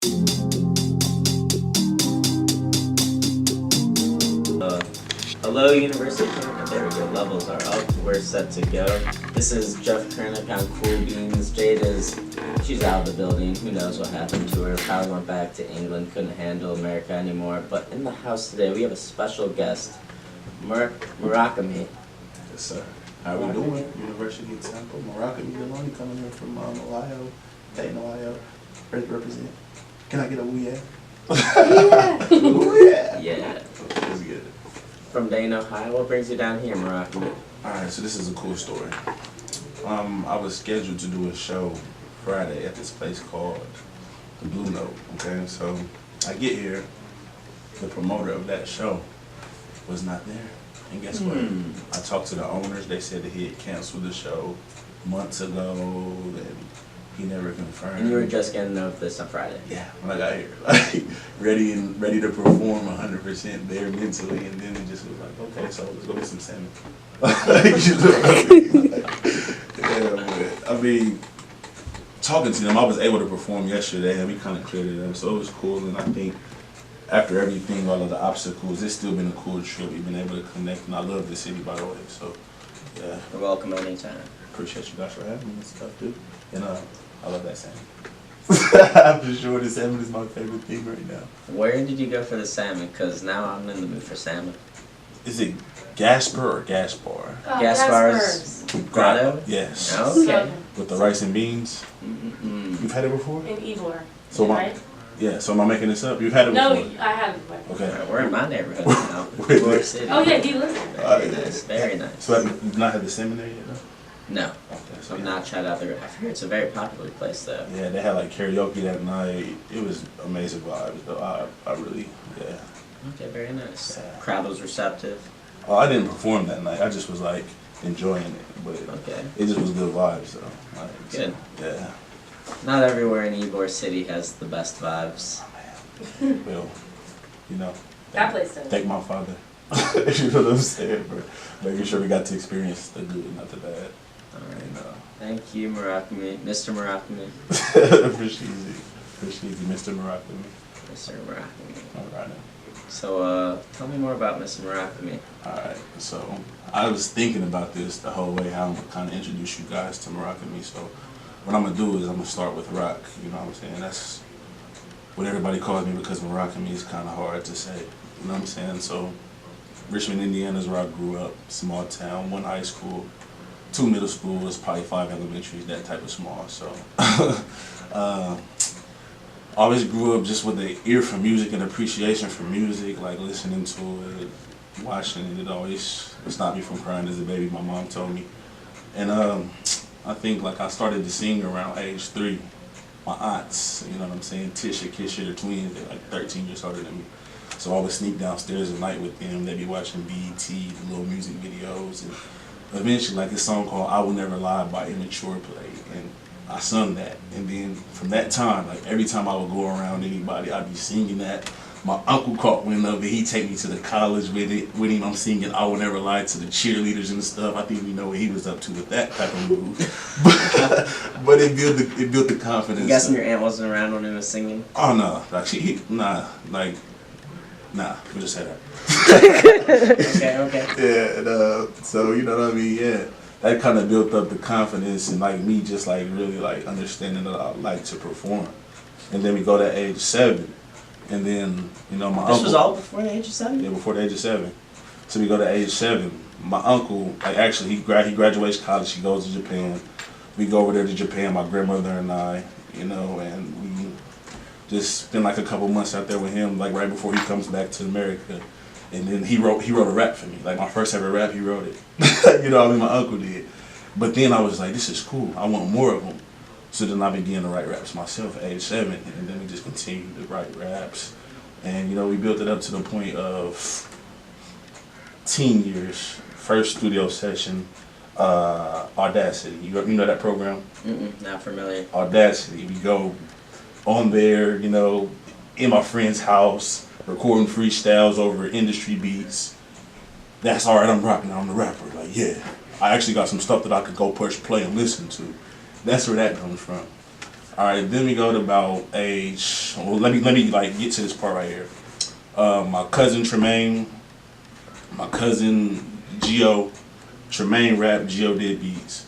Hello, University of Tampa. There we go. Levels are up. We're set to go. This is Jeff Kurnick on Cool Beans. She's out of the building. Who knows what happened to her? Probably went back to England. Couldn't handle America anymore. But in the house today, we have a special guest, Murakami. Yes, sir. How we doing? University of Tampa. Murakami Talks coming here from Ohio, Dayton, Ohio. Ready to represent. Can I get a woo yeah? Woo yeah. Yeah. Let's get it. From Dayton, Ohio. What brings you down here, Murakami? Alright, so this is a cool story. I was scheduled to do a show Friday at this place called the Blue Note. Okay, so I get here, the promoter of that show was not there. And guess what? I talked to the owners. They said that he had canceled the show months ago, and he never confirmed. And you were just getting of this on Friday? Yeah, when I got here, like ready to perform 100% there mentally, and then it just was like, okay, so let's go get some salmon. Yeah, but I mean, talking to them, I was able to perform yesterday, and we kind of cleared it up, so it was cool. And I think after everything, all of the obstacles, it's still been a cool trip. We've been able to connect, and I love the city, by the way. So, yeah. You're welcome anytime. Appreciate you guys for having me and stuff, dude. And I love that salmon. For sure, the salmon is my favorite thing right now. Where did you go for the salmon? Because now I'm in the mood for salmon. Is it Gasper or Gaspar? Gaspar's Grotto? Yes. Okay. With the rice and beans? Mm-mm. You've had it before? In Ivor. So right? Yeah, so am I making this up? You've had it No, before? I haven't. Okay. We're in my neighborhood now. Where is Ivor it? City. Oh yeah, do you listen? Very nice. Very nice. So you've not had the seminary yet, no? No. Okay, so I've not tried out there. I've heard it's a very popular place though. yeah, they had like karaoke that night. It was amazing vibes though. I really, yeah. Okay, very nice. Yeah. Crowd was receptive. Oh, I didn't perform that night. I just was like enjoying it, but Okay. it just was good vibes though. Like, Good. Yeah. Not everywhere in Ybor City has the best vibes. Oh, man. Well, you know. That place does. Thank my father. You know what I'm saying, bro? Making sure we got to experience the good, not the bad. Alright. And, Thank you, Murakami. Mr. Murakami. appreciate you, Mr. Murakami. Mr. Murakami. All right. So, tell me more about Mr. Murakami. Alright, so I was thinking about this the whole way, how I'm going to kind of introduce you guys to Murakami. So what I'm going to do is I'm going to start with rock, you know what I'm saying? That's what everybody calls me because Murakami is kind of hard to say, you know what I'm saying? So Richmond, Indiana is where I grew up, small town, 1 high school, 2 middle schools, probably 5 elementaries, that type of small. So always grew up just with the ear for music and appreciation for music, like listening to it, watching it. It always stopped me from crying as a baby, my mom told me. And I think like I started to sing around age 3. My aunts, you know what I'm saying, Tisha, Kisha, the twins, they're like 13 years older than me. So I would sneak downstairs at night with them. They'd be watching BET, the little music videos. And eventually, like this song called I Will Never Lie by Immature played. And I sung that. And then from that time, like every time I would go around anybody, I'd be singing that. My uncle caught wind of it. He'd take me to the college with him. I'm singing I Will Never Lie to the cheerleaders and stuff. I think we know what he was up to with that type of move. but it built the confidence. I'm guessing your aunt wasn't around when he was singing? Oh no, like nah, we just said that. Okay. Yeah, and, so you know what I mean, yeah. That kind of built up the confidence and like me just like really like understanding that I like to perform. And then we go to age 7. And then, you know, my uncle... This was all before the age of 7? Yeah, before the age of 7. So we go to age 7. My uncle, like actually, he graduates college, he goes to Japan. We go over there to Japan, my grandmother and I, you know, and we just spend like a couple months out there with him, like right before he comes back to America. And then he wrote a rap for me. Like my first ever rap, he wrote it. You know what I mean? My uncle did. But then I was like, this is cool. I want more of them. So then I began to write raps myself at age 7, and then we just continued to write raps. And you know, we built it up to the point of teen years, first studio session, Audacity. You know that program? Not familiar. Audacity. We go on there, you know, in my friend's house, recording freestyles over industry beats. That's all right, I'm rocking, I'm the rapper. Like, yeah. I actually got some stuff that I could go push play and listen to. That's where that comes from. All right, then we go to about age. Well, let me like get to this part right here. My cousin Tremaine, my cousin Gio, Tremaine rap, Gio did beats.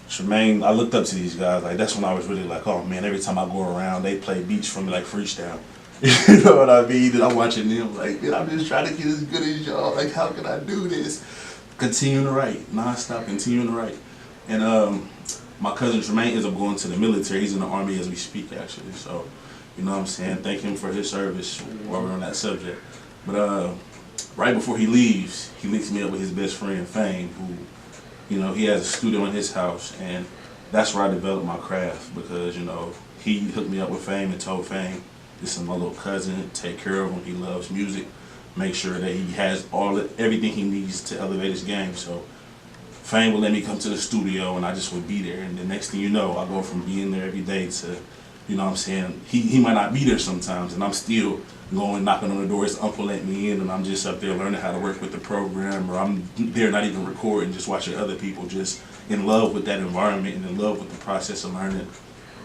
Tremaine, I looked up to these guys. Like that's when I was really like, oh man, every time I go around, they play beats for me like freestyle. You know what I mean? And I'm watching them like, man, I'm just trying to get as good as y'all. Like, how can I do this? Continuing to write, nonstop, continuing to write. And my cousin Tremaine ends up going to the military. He's in the Army as we speak, actually. So, you know what I'm saying? Thank him for his service while we're on that subject. But right before he leaves, he links me up with his best friend, Fame, who, you know, he has a studio in his house. And that's where I developed my craft because, you know, he hooked me up with Fame and told Fame, this is my little cousin, take care of him. He loves music. Make sure that he has everything he needs to elevate his game. So Fame would let me come to the studio and I just would be there. And the next thing you know, I go from being there every day to, you know what I'm saying, he might not be there sometimes and I'm still going knocking on the door. His uncle let me in and I'm just up there learning how to work with the program, or I'm there not even recording, just watching other people, just in love with that environment and in love with the process of learning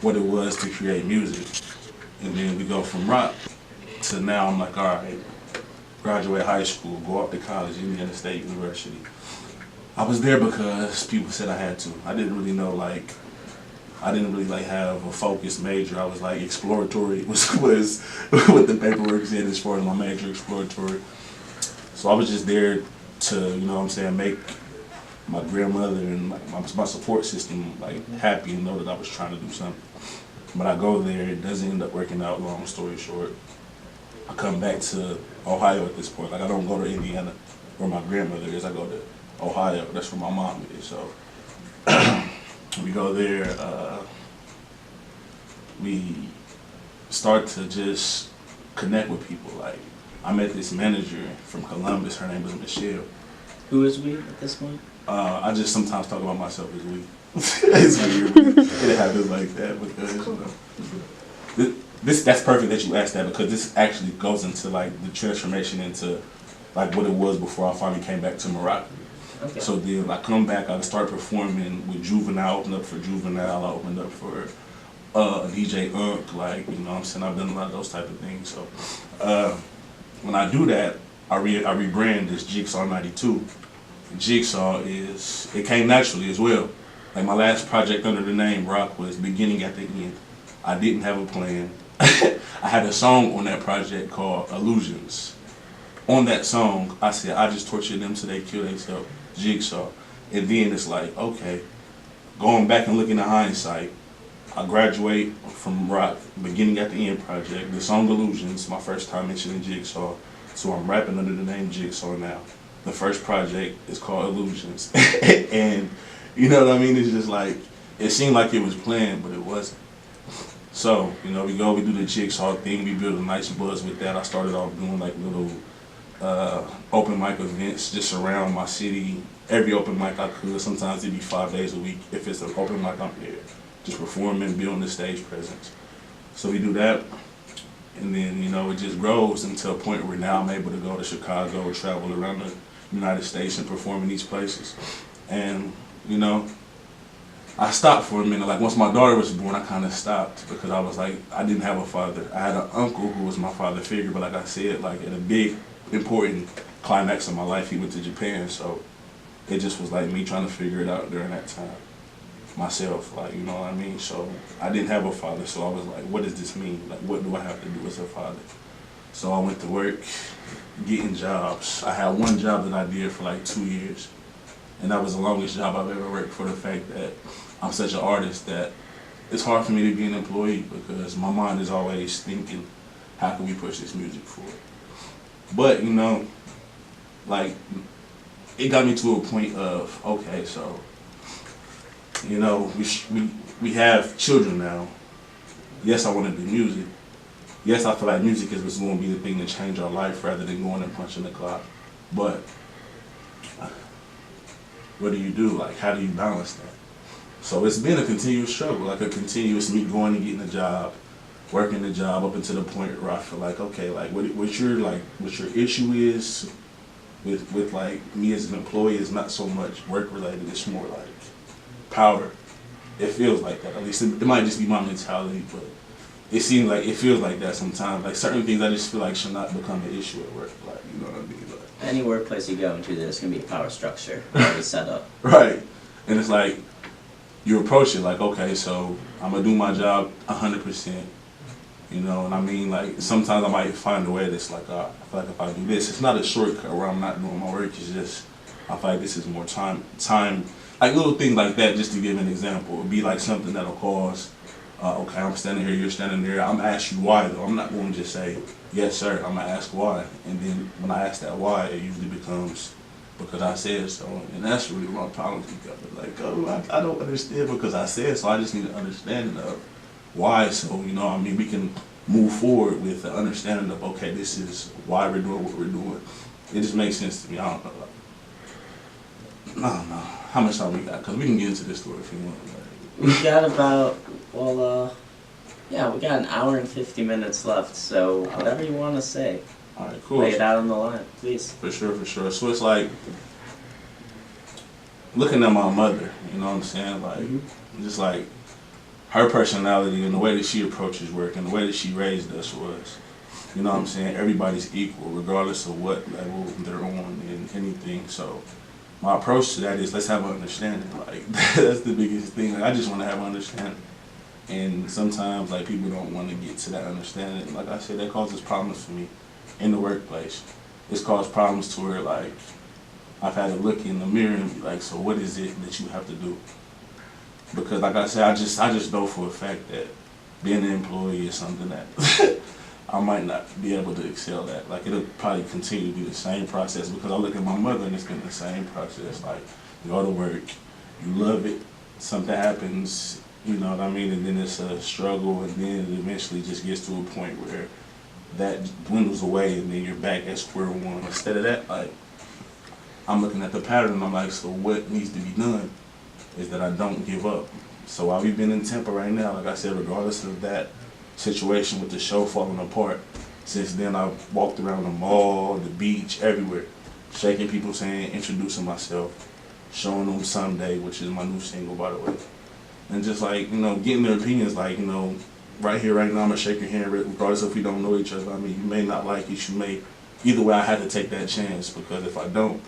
what it was to create music. And then we go from rock to now I'm like, all right, graduate high school, go off to college, Indiana State University. I was there because people said I had to. I didn't really know, like, I didn't really like have a focused major. I was like exploratory was what the paperwork said as far as my major, exploratory. So I was just there to, you know what I'm saying, make my grandmother and my support system like happy and know that I was trying to do something. But I go there, it doesn't end up working out, long story short. I come back to Ohio at this point. Like I don't go to Indiana where my grandmother is, I go to Ohio, that's where my mom is. So we go there, we start to just connect with people. Like I met this manager from Columbus, her name was Michelle. Who is we at this point? I just sometimes talk about myself as we. It's weird. It happens like that because you know, that's perfect that you asked that because this actually goes into like the transformation into like what it was before I finally came back to Murakami. Okay. So then I come back, I start performing with Juvenile, opened up for Juvenile, I opened up for DJ Unk, like, you know what I'm saying, I've done a lot of those type of things. So when I do that, I rebrand this Jigsaw 92. Jigsaw it came naturally as well. Like my last project under the name Rock was beginning at the end. I didn't have a plan. I had a song on that project called Illusions. On that song, I said, I just tortured them till they kill themselves, Jigsaw. And then it's like, okay, going back and looking at hindsight, I graduate from Rock, beginning at the end project. The song Illusions, my first time mentioning Jigsaw. So I'm rapping under the name Jigsaw now. The first project is called Illusions. And you know what I mean? It's just like, it seemed like it was planned, but it wasn't. So, you know, we do the Jigsaw thing, we build a nice buzz with that. I started off doing like little open mic events just around my city. Every open mic I could, sometimes it'd be 5 days a week. If it's an open mic, I'm there. Just performing, building the stage presence. So we do that, and then, you know, it just grows until a point where now I'm able to go to Chicago or travel around the United States and perform in these places. And, you know, I stopped for a minute. Like once my daughter was born, I kind of stopped because I was like, I didn't have a father. I had an uncle who was my father figure, but like I said, like at a big, important climax of my life, he went to Japan. So it just was like me trying to figure it out during that time myself, like, you know what I mean? So I didn't have a father, so I was like, what does this mean? Like, what do I have to do as a father? So I went to work, getting jobs. I had one job that I did for like 2 years. And that was the longest job I've ever worked for the fact that I'm such an artist that it's hard for me to be an employee because my mind is always thinking, how can we push this music forward? But, you know, like, it got me to a point of, okay, so, you know, we have children now. Yes, I want to do music. Yes, I feel like music is what's going to be the thing to change our life rather than going and punching the clock. But what do you do? Like, how do you balance that? So it's been a continuous struggle, like a continuous me going and getting a job, working the job up until the point where I feel like, okay, like what your issue is with like me as an employee is not so much work related, it's more like power. It feels like that. At least it might just be my mentality, but it seems like it feels like that sometimes. Like certain things, I just feel like should not become an issue at work. Like, you know what I mean? Like, Any workplace you go into, there's gonna be a power structure already set up. right. And it's like you approach it like, okay, so I'm gonna do my job 100%. You know, and I mean, like sometimes I might find a way that's like, I feel like if I do this, it's not a shortcut where I'm not doing my work. It's just I feel like this is more time, like little things like that. Just to give an example, it would be like something that'll cause. Okay, I'm standing here, you're standing there. I'm gonna ask you why though. I'm not going to just say yes, sir. I'm gonna ask why, and then when I ask that why, it usually becomes because I said so, and that's really my problem together. Like, oh, I don't understand because I said so. I just need an understanding of why. So you know, I mean, we can move forward with the understanding of okay, this is why we're doing what we're doing. It just makes sense to me. I don't know. I don't know how much time we got because we can get into this story if you want. We got about, yeah, we got an hour and 50 minutes left, so whatever you want to say, All right, cool. lay it out on the line, please. For sure, for sure. So it's like looking at my mother, you know what I'm saying? Like, just like her personality and the way that she approaches work and the way that she raised us was, you know what I'm saying? Everybody's equal, regardless of what level they're on in anything. So my approach to that is let's have an understanding. Like that's the biggest thing. Like, I just want to have an understanding. And sometimes like people don't want to get to that understanding. Like I said, that causes problems for me in the workplace. It's caused problems to where like I've had to look in the mirror and be like, so what is it that you have to do? Because like I said, I just know for a fact that being an employee is something that I might not be able to excel at. Like it'll probably continue to be the same process because I look at my mother and it's been the same process. Like you go to work, you love it, something happens, you know what I mean, and then it's a struggle and then it eventually just gets to a point where that dwindles away and then you're back at square one. Instead of that, like I'm looking at the pattern and I'm like, so what needs to be done is that I don't give up. So while we've been in Tampa right now, like I said, regardless of that situation with the show falling apart, since then I've walked around the mall, the beach, everywhere, shaking people's hand, introducing myself, showing them Someday, which is my new single, by the way. And just like, you know, getting their opinions, like, you know, right here, right now, I'm gonna shake your hand, regardless if we don't know each other. I mean, you may not like it, you may, either way, I had to take that chance, because if I don't,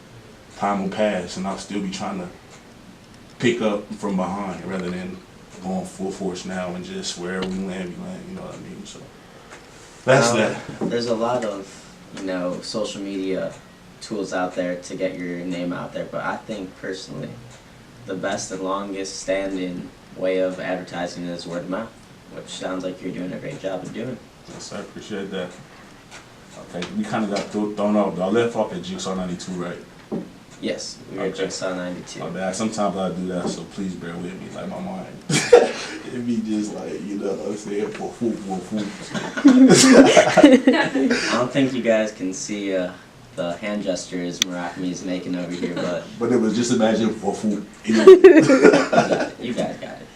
time will pass, and I'll still be trying to pick up from behind, rather than going full force now and just wherever we land, you know what I mean? So, that's that. There's a lot of, you know, social media tools out there to get your name out there, but I think, personally, the best and longest standing way of advertising is word of mouth, which sounds like you're doing a great job of doing. Yes, I appreciate that. Okay, we kind of got thrown off, but I left off at Jigsaw 92, right? Yes, we were at Jigsaw 92. My bad. Sometimes I do that, so please bear with me. Like my mind, it be just like, you know what I'm saying, for food. I don't think you guys can see the hand gestures Murakami is making over here, but it was just imagine for food. You know? you guys got it.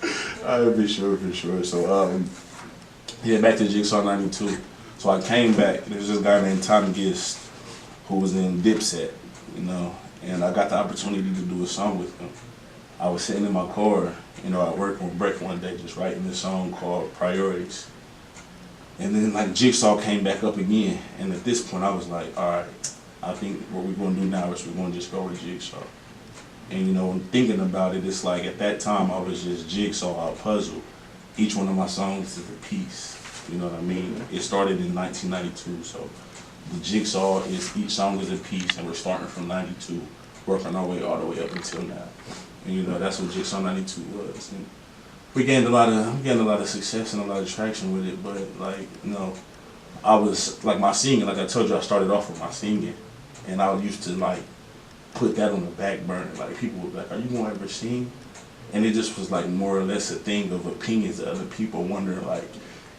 Alright, for sure. So yeah, back to Jigsaw 92. So I came back. There was this guy named Tommy Gist who was in Dipset, you know. And I got the opportunity to do a song with him. I was sitting in my car, you know, at work on break one day, just writing this song called Priorities. And then like Jigsaw came back up again, and at this point I was like, all right, I think what we're gonna do now is we're gonna just go with Jigsaw. And you know, thinking about it, it's like at that time I was just Jigsaw, a puzzle. Each one of my songs is a piece, you know what I mean? It started in 1992, so the Jigsaw is, each song is a piece, and we're starting from 92, working our way all the way up until now. And you know, that's what Jigsaw 92 was. And we gained a lot of success and a lot of traction with it, but like, you know, I was, like my singing, like I told you, I started off with my singing, and I used to like put that on the back burner. Like people were like, are you gonna ever sing? And it just was like more or less a thing of opinions of other people, wondering like,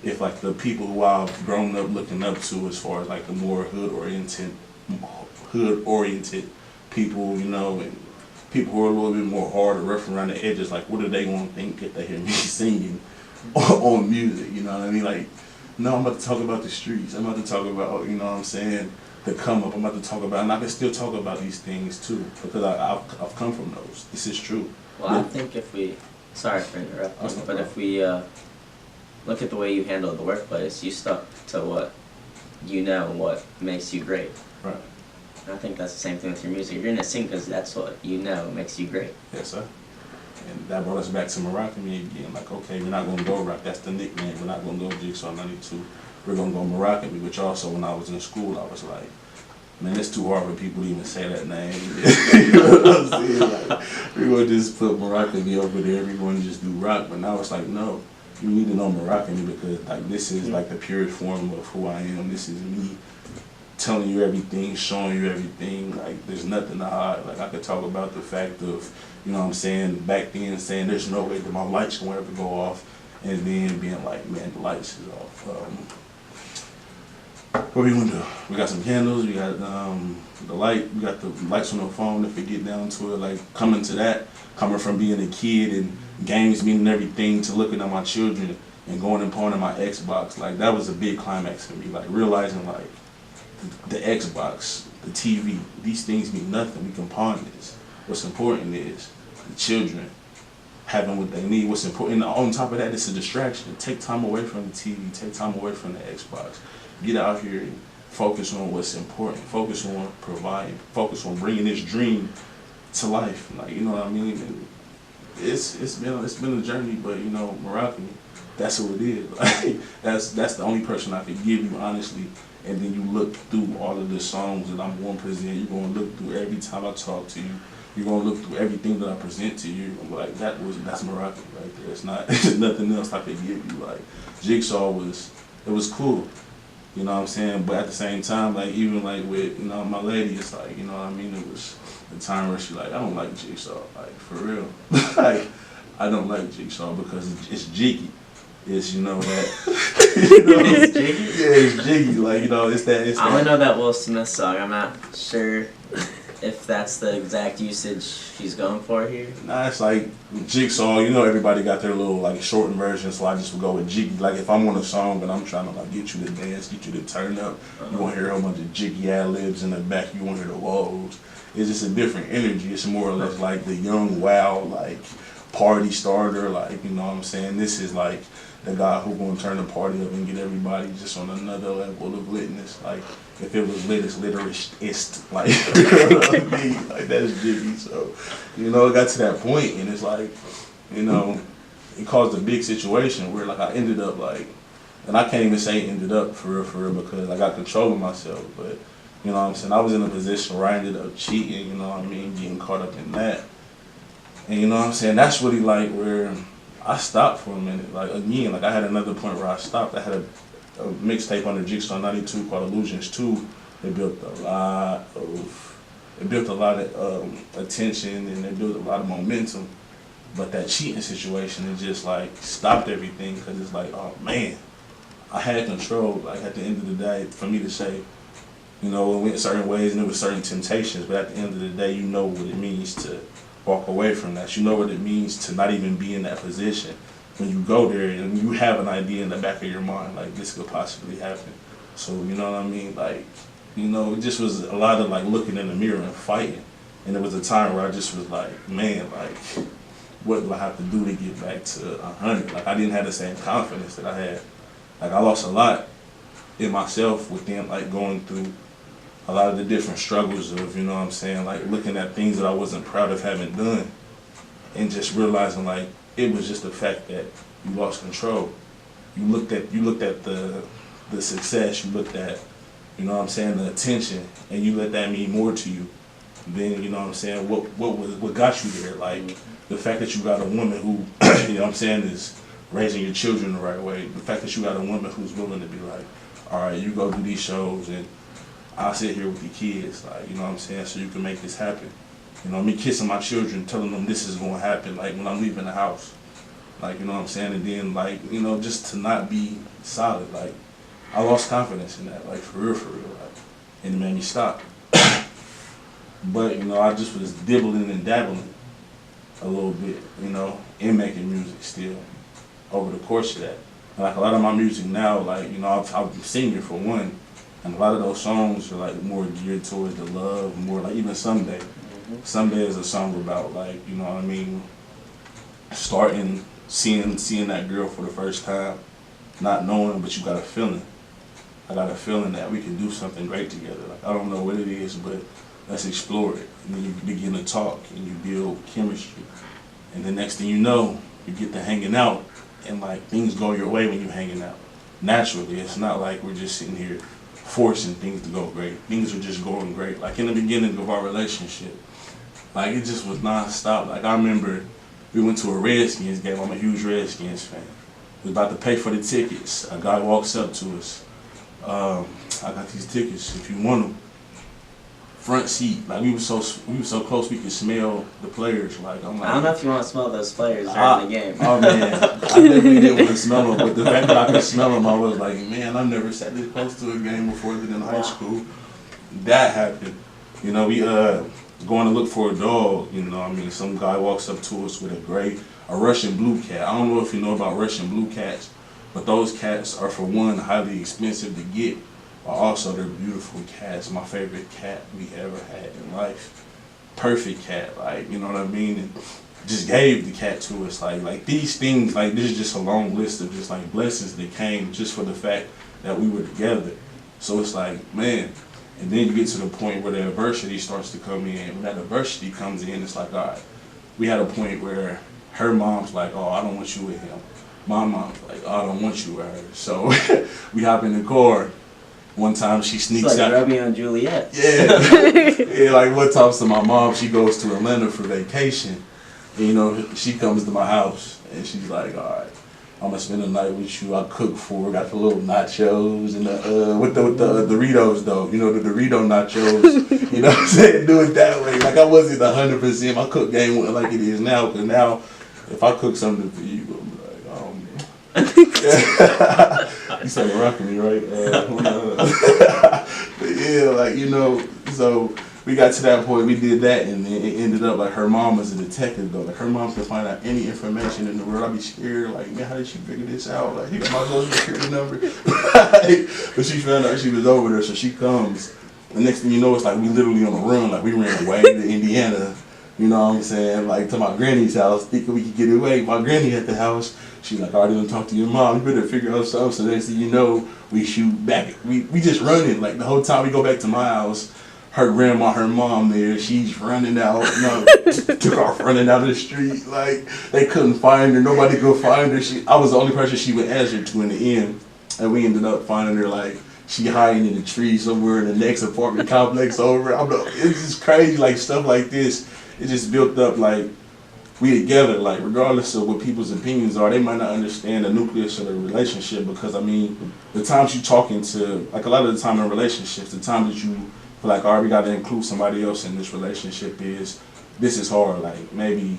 if like the people who I've grown up looking up to as far as like the more hood-oriented people, you know, and people who are a little bit more hard or rough around the edges, like what are they gonna think if they hear me singing on music, you know what I mean? Like, no, I'm about to talk about the streets, I'm about to talk about, you know what I'm saying, the come up, I'm about to talk about, and I can still talk about these things too, because I've come from those. This is true. Well, I think if we Sorry for interrupting, That's no but if we look at the way you handle the workplace, you stuck to what you know and what makes you great. Right. And I think that's the same thing with your music. You're gonna sing because that's what you know makes you great. Yes, sir. And that brought us back to Murakami again. Like, okay, we're not gonna go rock. That's the nickname. We're not gonna go Jigsaw 92. We're gonna go Murakami. Which also, when I was in school, I was like, man, it's too hard for people to even say that name. You know what I'm saying? Like, we're gonna just put Murakami over there. We're gonna just do rock. But now it's like, no, you need to know Murakami because like this is like the purest form of who I am. This is me telling you everything, showing you everything. Like there's nothing to hide. Like I could talk about the fact of, you know what I'm saying, back then saying there's no way that my lights gonna ever go off, and then being like, man, the lights is off. What we gonna do? We got some candles, we got the light, we got the lights on the phone if we get down to it. Like coming to that, coming from being a kid and games meaning everything to looking at my children and going and pawning my Xbox, like that was a big climax for me. Like realizing like the Xbox, the TV, these things mean nothing. We can pawn this. What's important is the children having what they need. What's important, and on top of that, it's a distraction. Take time away from the TV, take time away from the Xbox. Get out here and focus on what's important. Focus on providing. Focus on bringing this dream to life. Like, you know what I mean? And it's been a journey, but you know, Murakami, that's who it is. Like, that's the only person I could give you honestly. And then you look through all of the songs that I'm going to present. You're going to look through every time I talk to you. You're going to look through everything that I present to you. I'm like, that's Murakami right there. It's not, there's nothing else I could give you. Like, Jigsaw it was cool. You know what I'm saying? But at the same time, like, even like with, you know, my lady, it's like, you know what I mean? It was the time where she like, I don't like Jigsaw. Like, for real. Like, I don't like Jigsaw because it's jiggy. It's, you know, that, you know, It's jiggy? yeah, it's jiggy. Like, you know, it's that. I only know that Will Smith song. I'm not sure if that's the exact usage she's going for here. Nah, it's like Jigsaw. You know, everybody got their little like shortened version, so I just would go with jiggy. Like if I'm on a song and I'm trying to like get you to dance, get you to turn up, you won't hear a whole bunch of jiggy ad libs in the back. You won't hear the woes. It's just a different energy. It's more or less like the young wild like party starter. Like, you know what I'm saying? This is like the guy who gonna turn the party up and get everybody just on another level of litness. Like if it was lit, it's literish. Like, you know what I mean? Like that's jiggy. So, you know, it got to that point and it's like, you know, it caused a big situation where like I ended up like, and I can't even say ended up for real because I got control of myself. But you know what I'm saying? I was in a position where I ended up cheating. You know what I mean? Getting caught up in that. And you know what I'm saying? That's really like where I stopped for a minute. Like again, like I had another point where I stopped. I had a mixtape under Jigsaw 92 called Illusions 2. It built a lot of attention and it built a lot of momentum. But that cheating situation, it just like stopped everything because it's like, oh man, I had control. Like at the end of the day, for me to say, you know, it went certain ways and there was certain temptations. But at the end of the day, you know what it means to walk away from that. You know what it means to not even be in that position. When you go there and you have an idea in the back of your mind, like this could possibly happen. So, you know what I mean? Like, you know, it just was a lot of like looking in the mirror and fighting. And there was a time where I just was like, man, like, what do I have to do to get back to 100? Like, I didn't have the same confidence that I had. Like, I lost a lot in myself within, like, going through a lot of the different struggles of, you know what I'm saying, like looking at things that I wasn't proud of having done and just realizing like it was just the fact that you lost control. You looked at the success, you looked at, you know what I'm saying, the attention, and you let that mean more to you than, you know what I'm saying, what got you there. Like the fact that you got a woman who, you know what I'm saying, is raising your children the right way. The fact that you got a woman who's willing to be like, all right, you go do these shows and I'll sit here with the kids, like, you know what I'm saying, so you can make this happen. You know, me kissing my children, telling them this is going to happen, like, when I'm leaving the house. Like, you know what I'm saying, and then, like, you know, just to not be solid, like, I lost confidence in that, like, for real, like, and it made me stop. But, you know, I just was dibbling and dabbling a little bit, you know, in making music still over the course of that. And, like, a lot of my music now, like, you know, I'm singing for one. And a lot of those songs are like more geared towards the love, more like even Someday. Someday is a song about like, you know what I mean, starting, seeing that girl for the first time, not knowing, but you got a feeling. I got a feeling that we can do something great together. Like, I don't know what it is, but let's explore it. And then you begin to talk and you build chemistry. And the next thing you know, you get to hanging out, and like things go your way when you're hanging out. Naturally, it's not like we're just sitting here forcing things to go great. Things are just going great. Like in the beginning of our relationship, like it just was nonstop. Like I remember we went to a Redskins game. I'm a huge Redskins fan. We was about to pay for the tickets. A guy walks up to us. I got these tickets if you want them. Front seat. Like we were so close we could smell the players. Like I'm like, I don't know if you want to smell those players during the game. Oh man, I definitely didn't want to smell them, but the fact that I could smell them, I was like, man, I never sat this close to a game before than in high school. That happened. You know, we going to look for a dog. You know, I mean, some guy walks up to us with a Russian blue cat. I don't know if you know about Russian blue cats, but those cats are, for one, highly expensive to get. But also, they're beautiful cats. My favorite cat we ever had in life. Perfect cat, like, you know what I mean? And just gave the cat to us. Like these things, like this is just a long list of just like blessings that came just for the fact that we were together. So it's like, man. And then you get to the point where the adversity starts to come in. When that adversity comes in, it's like, all right. We had a point where her mom's like, oh, I don't want you with him. My mom's like, oh, I don't want you with her. So we hop in the car. One time she sneaks it's like out. Romeo and Juliet. Yeah. Yeah, like one time to my mom, she goes to Atlanta for vacation. And, you know, she comes to my house and she's like, all right, I'm gonna spend the night with you. I cook for her, got the little nachos and with the Doritos though. You know, the Dorito nachos. You know what I'm saying? Do it that way. Like I wasn't 100%. My cook game wasn't like it is now. Because now, if I cook something for you, I'm like, oh man. You said Murakami, right? But yeah, like, you know, so we got to that point, we did that, and then it ended up like her mom was a detective though. Like her mom could find out any information in the world. I'd be scared, like, man, how did she figure this out? Like, you got my social security number. But she found out she was over there, so she comes. The next thing you know, it's like we literally on the run. Like we ran away to Indiana. You know what I'm saying? Like to my granny's house, thinking we could get away. My granny at the house. She's like, I didn't talk to your mom. You better figure out something. So next thing you know, we shoot back. We just running. Like the whole time we go back to my house, her grandma, her mom there, she's running out. Took off running out of the street. Like they couldn't find her. Nobody could find her. I was the only person she would answer to in the end. And we ended up finding her like she hiding in the tree somewhere in the next apartment complex over. It's just crazy, like stuff like this. It just built up like we together, like regardless of what people's opinions are, they might not understand the nucleus of the relationship because I mean, the times you talking to, like a lot of the time in relationships, the time that you feel like, all right, we got to include somebody else in this relationship is, this is hard, like maybe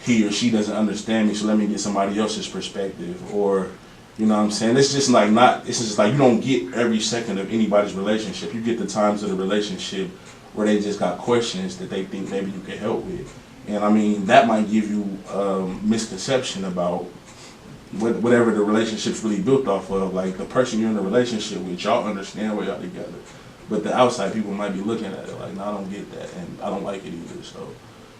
he or she doesn't understand me, so let me get somebody else's perspective, or, you know what I'm saying? It's just like it's just like you don't get every second of anybody's relationship. You get the times of the relationship where they just got questions that they think maybe you can help with. And I mean, that might give you a misconception about whatever the relationship's really built off of. Like the person you're in a relationship with, y'all understand where y'all together. But the outside people might be looking at it like, no, I don't get that, and I don't like it either. So,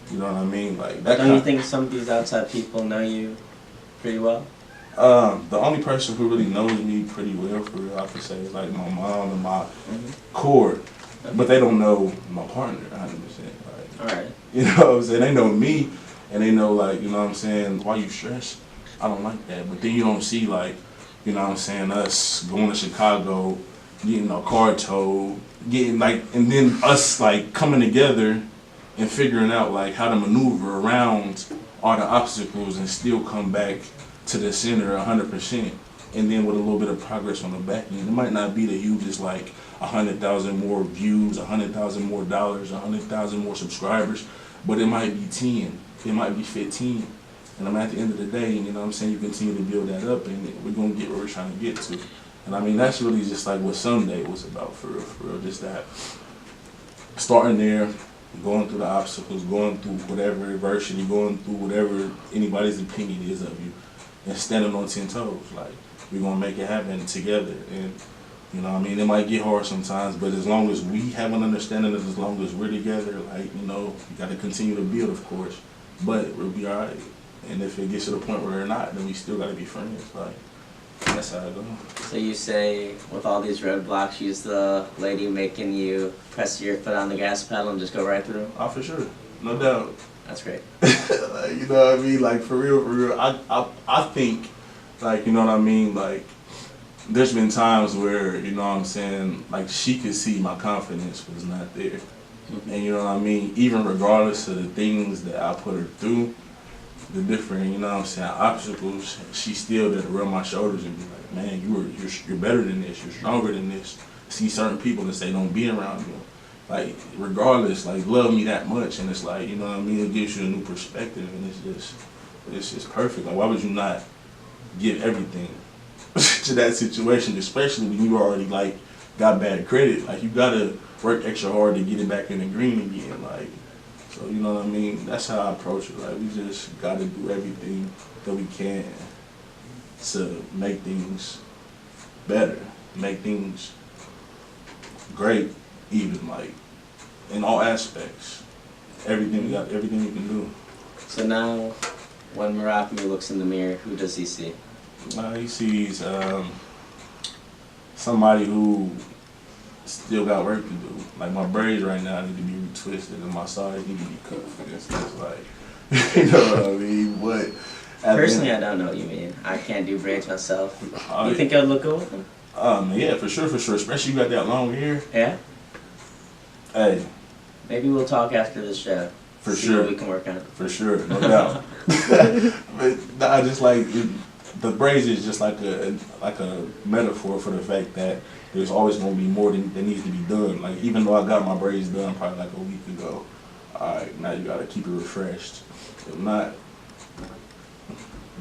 you know what I mean? Like that. Don't you think some of these outside people know you pretty well? The only person who really knows me pretty well, for real, I could say, is like my mom and my core. But they don't know my partner 100%. Like, all right. You know what I'm saying? They know me, and they know, like, you know what I'm saying, why you stressed? I don't like that. But then you don't see, like, you know what I'm saying, us going to Chicago, getting our car towed, getting, like, and then us, like, coming together and figuring out, like, how to maneuver around all the obstacles and still come back to the center 100%. And then with a little bit of progress on the back end. It might not be the hugest, like, 100,000 more views, 100,000 more dollars, 100,000 more subscribers, but it might be 10, it might be 15. And at the end of the day, you know what I'm saying, you continue to build that up and we're going to get where we're trying to get to. And I mean, that's really just like what Sunday was about, for real, just that. Starting there, going through the obstacles, going through whatever adversity, going through whatever anybody's opinion is of you, and standing on 10 toes, like, we're going to make it happen together. And you know what I mean? It might get hard sometimes, but as long as we have an understanding of, as long as we're together, like, you know, you got to continue to build, of course, but we'll be all right. And if it gets to the point where they're not, then we still gotta be friends. Like, that's how it goes. So you say, with all these roadblocks, she's the lady making you press your foot on the gas pedal and just go right through? Oh, for sure. No doubt. That's great. Like, you know what I mean? Like, for real. I think, like, you know what I mean? Like, there's been times where, you know what I'm saying, like, she could see my confidence was not there. And you know what I mean? Even regardless of the things that I put her through, the different, you know what I'm saying, obstacles, she still there to rub my shoulders and be like, man, you're better than this, you're stronger than this. See certain people and say, don't be around you. Like, regardless, like, love me that much, and it's like, you know what I mean, it gives you a new perspective, and it's just perfect. Like, why would you not give everything to that situation, especially when you already, like, got bad credit? Like, you gotta work extra hard to get it back in the green again, like. So, you know what I mean? That's how I approach it. Like, we just got to do everything that we can to make things better, make things great, even, like, in all aspects. Everything everything we can do. So now, when Murakami looks in the mirror, who does he see? He sees somebody who still got work to do. Like, my braids right now need to be retwisted and my sides need to be cut for this. It's like, you know what I mean? But personally, I don't know what you mean. I can't do braids myself. You think it'll look good with them? Yeah, for sure. Especially you got that long hair. Yeah? Hey. Maybe we'll talk after the show. For see sure. What we can work on. For sure, no doubt. But I just like the braids is just like a metaphor for the fact that there's always gonna be more that needs to be done. Like, even though I got my braids done probably like a week ago, alright, now you gotta keep it refreshed. If not,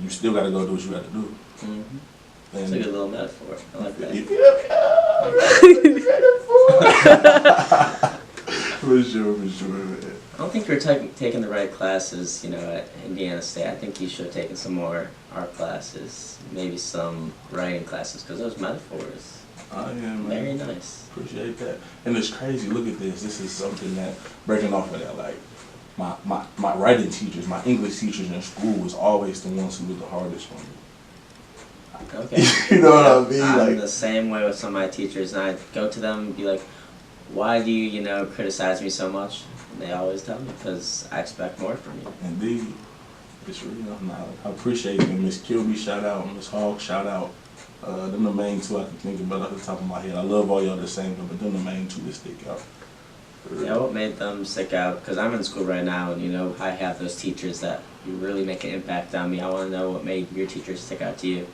you still gotta go do what you gotta do. Mm-hmm. It's a good little metaphor. I like that. For sure, man. I don't think you're taking the right classes, you know, at Indiana State. I think you should have taken some more art classes, maybe some writing classes, because those metaphors. Oh, yeah, man. Very nice. Appreciate that. And it's crazy. Look at this. This is something that, breaking off of that, like, my writing teachers, my English teachers in school was always the ones who were the hardest for me. Okay. You know what I mean? I'm like, the same way with some of my teachers, and I go to them and be like, why do you, you know, criticize me so much? And they always tell me, because I expect more from you. Indeed. It's real. I appreciate them. Miss Kilby, shout out. Miss Hogg, shout out. Them the main two I can think about off the top of my head. I love all y'all the same, but them the main two that stick out. Yeah, what made them stick out? Because I'm in school right now, and you know, I have those teachers that really make an impact on me. I want to know what made your teachers stick out to you.